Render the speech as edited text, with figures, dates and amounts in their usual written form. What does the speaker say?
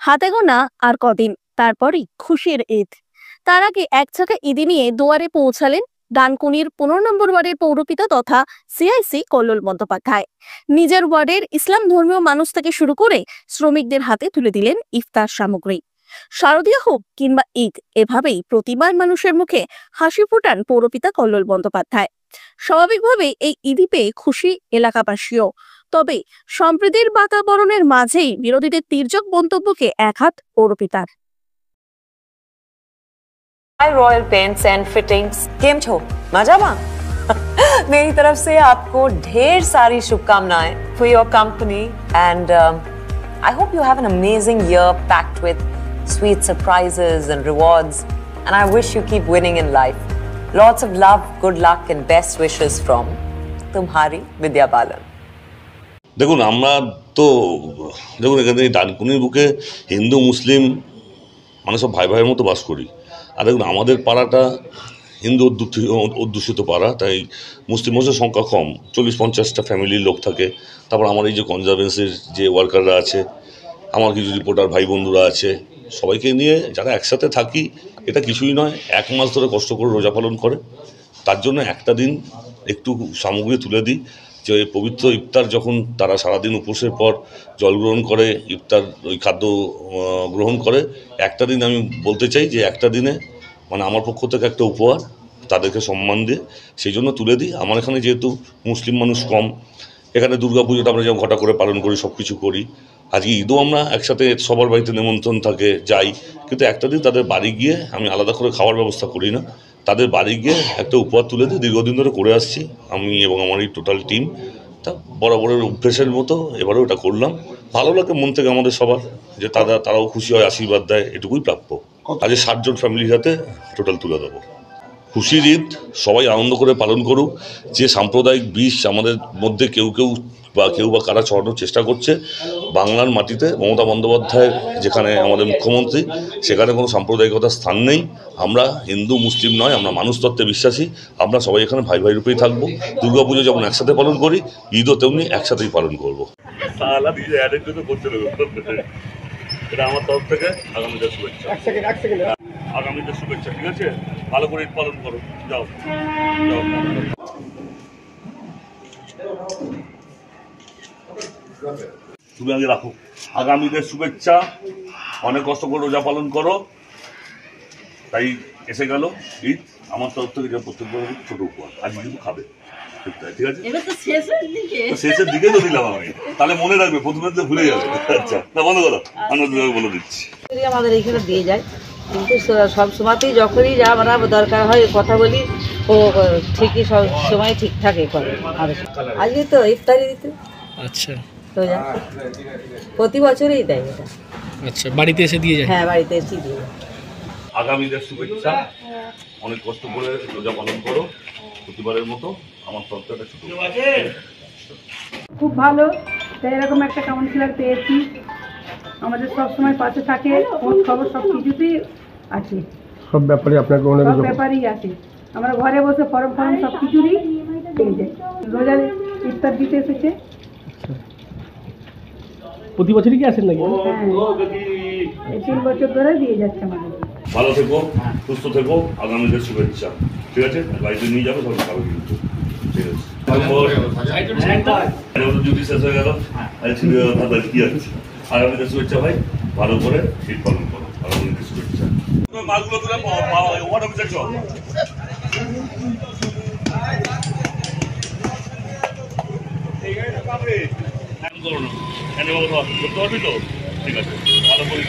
হাতে গোনা আর কদিন, তারপরই খুশির ঈদ। তার আগে এক ঝাঁকা ঈদি নিয়ে দুয়ারে পৌঁছালেন ডানকুনির 15 নম্বর ওয়ার্ডের পৌরপিতা তথা সিআইসি কল্লোল বন্দ্যোপাধ্যায়। নিজের ওয়ার্ডের ইসলাম ধর্মীয় মানুষ থেকে শুরু করে শ্রমিকদের হাতে তুলে দিলেন ইফতার সামগ্রী। শারদীয় হোক কিংবা ঈদ, এভাবেই প্রতিবার মানুষের মুখে হাসি ফোটান পৌরপিতা কল্লোল বন্দ্যোপাধ্যায়। স্বাভাবিকভাবেই এই ঈদি পেয়ে খুশি এলাকাবাসীও। তবে সম্প্রীতির বাতাবরণের মাঝেই বিরোধীদের তির্যক মন্তব্যকে একহাত পৌরপিতার। रॉयल पेंट्स एंड फिटिंग्स केम छो मजामा मेरी तरफ से आपको ढेर सारी शुभकामनाएं for your company and I hope you have an amazing year packed with sweet surprises and rewards and I wish you keep winning in life lots of love good luck and best wishes from तुम्हारी विद्या बालन। দেখুন আমরা তো এখানে ডানকুনির বুকে হিন্দু মুসলিম মানে সব ভাই ভাইয়ের মতো বাস করি। আর দেখুন আমাদের পাড়াটা হিন্দু অধ্যুষিত পাড়া, তাই মুসলিম মানুষের সংখ্যা কম, 40-50টা ফ্যামিলির লোক থাকে। তারপর আমার এই যে কনজারভেন্সির যে ওয়ার্কাররা আছে, আমার কিছু রিপোর্টার ভাই বন্ধুরা আছে, সবাইকে নিয়ে যারা একসাথে থাকি, এটা কিছুই নয়, 1 মাস ধরে কষ্ট করে রোজা পালন করে। তার জন্য একটা দিন একটু সামগ্রী তুলে দিই, যে পবিত্র ইফতার যখন তারা সারাদিন উপোসের পর জল গ্রহণ করে ইফতার ওই খাদ্য গ্রহণ করে, একটা দিন আমি বলতে চাই যে একটা দিনে মানে আমার পক্ষ থেকে একটা উপহার তাদেরকে সম্মান দিয়ে সেই জন্য তুলে দিই। আমার এখানে যেহেতু মুসলিম মানুষ কম, এখানে দুর্গা পুজোটা আমরা যেমন ঘটা করে পালন করি, সব কিছু করি। আজকে ঈদও আমরা একসাথে সবার বাড়িতে নেমন্ত্রণ থাকে যাই, কিন্তু একটা দিন তাদের বাড়ি গিয়ে আমি আলাদা করে খাওয়ার ব্যবস্থা করি না, তাদের বাড়ি গিয়ে একটা উপহার তুলে দিয়ে দীর্ঘদিন ধরে করে আসছি আমি এবং আমার এই টোটাল টিম। তা বরাবরের অভ্যেসের মতো এবারেও এটা করলাম। ভালো লাগে মন থেকে আমাদের সবার, যে তারাও খুশি হয়, আশীর্বাদ দেয়, এটুকুই প্রাপ্য। আজকে 60 জন ফ্যামিলির হাতে টোটাল তুলে দেবো। খুশির ঈদ সবাই আনন্দ করে পালন করুক। যে সাম্প্রদায়িক বিষ আমাদের মধ্যে কেউ বা কারা ছড়ানোর চেষ্টা করছে, বাংলার মাটিতে মমতা বন্দ্যোপাধ্যায়ের যেখানে আমাদের মুখ্যমন্ত্রী, সেখানে কোনো সাম্প্রদায়িকতার স্থান নেই। আমরা হিন্দু মুসলিম নয়, আমরা মানুষতত্ত্বে বিশ্বাসী। আমরা সবাই এখানে ভাই ভাই রূপেই থাকবো। দুর্গাপুজো যেমন একসাথে পালন করি, ঈদও তেমনি একসাথেই পালন করবো। এটা আমার তরফ থেকে আগামীদের শুভেচ্ছা। আগামীদের শুভেচ্ছা, ঠিক আছে? ভালো করে ঈদ পালন করো। যাও তুমি আগে রাখো। আগামীদের শুভেচ্ছা, অনেক কষ্ট করে রোজা পালন করো, তাই এসে গেল ঈদ। আমার তরফ থেকে যে প্রত্যেকবার ছোট উপহার, আজকে কিন্তু খাবে, ঠিক আছে? শেষের দিকে তো দিলাম আমি, তাহলে মনে রাখবে, প্রথমে তো ভুলে যাবে। আচ্ছা, না বন্ধ করো, আমি বলে দিচ্ছি। আমাদের এখানে দিয়ে যায়, কিন্তু সব সময়তেই যখনই যা আমরা দরকার হয় কথা বলি, ও ঠিকই সব সময় ঠিকঠাক করে। আজকে তো ইফতারি দিতে। আচ্ছা, তো প্রতি বছরই দেয় এটা। আচ্ছা, বাড়িতে এসে দিয়ে যায়? হ্যাঁ, বাড়িতে এসে দিয়ে যায়। আগামীদের শুভেচ্ছা, অনেক কষ্ট করে রোজা পালন করো, প্রতিবারের মতো আমার তরফ থেকে ছোট। খুব ভালো, তাই এরকম একটা কাউন্সিলর পেয়েছি, আমাদের সবসময় পাশে থাকে, খোঁজ খবর সব কিছুতেই আছে, সব ব্যাপারে আপনাকে সব ব্যাপারেই আছে। আমরা ঘরে বসে ফর্ম সব কিছুরই পেয়ে যাই। রোজার ইফতার দিতে এসেছে। প্রতি বছরই কি আসেন নাকি? এই 3 বছর ধরে দিয়ে যাচ্ছে আমাদের। ভালো থেকো, সুস্থ থেকো, আগামীদের শুভেচ্ছা, ঠিক আছে? বাড়িতে নিয়ে যাবো, সবাই খাবে কিন্তু, ঠিক আছে? ডিউটি শেষ হয়ে গেল, কি আছে? আগামীদের শুভেচ্ছা ভাই, ভালো করে শীত পালন করো। আগামীদের শুভেচ্ছা। মালগুলো তুলে ওয়ার্ড অফিসে চল। করতে পারবি তো? ঠিক আছে, ভালো করে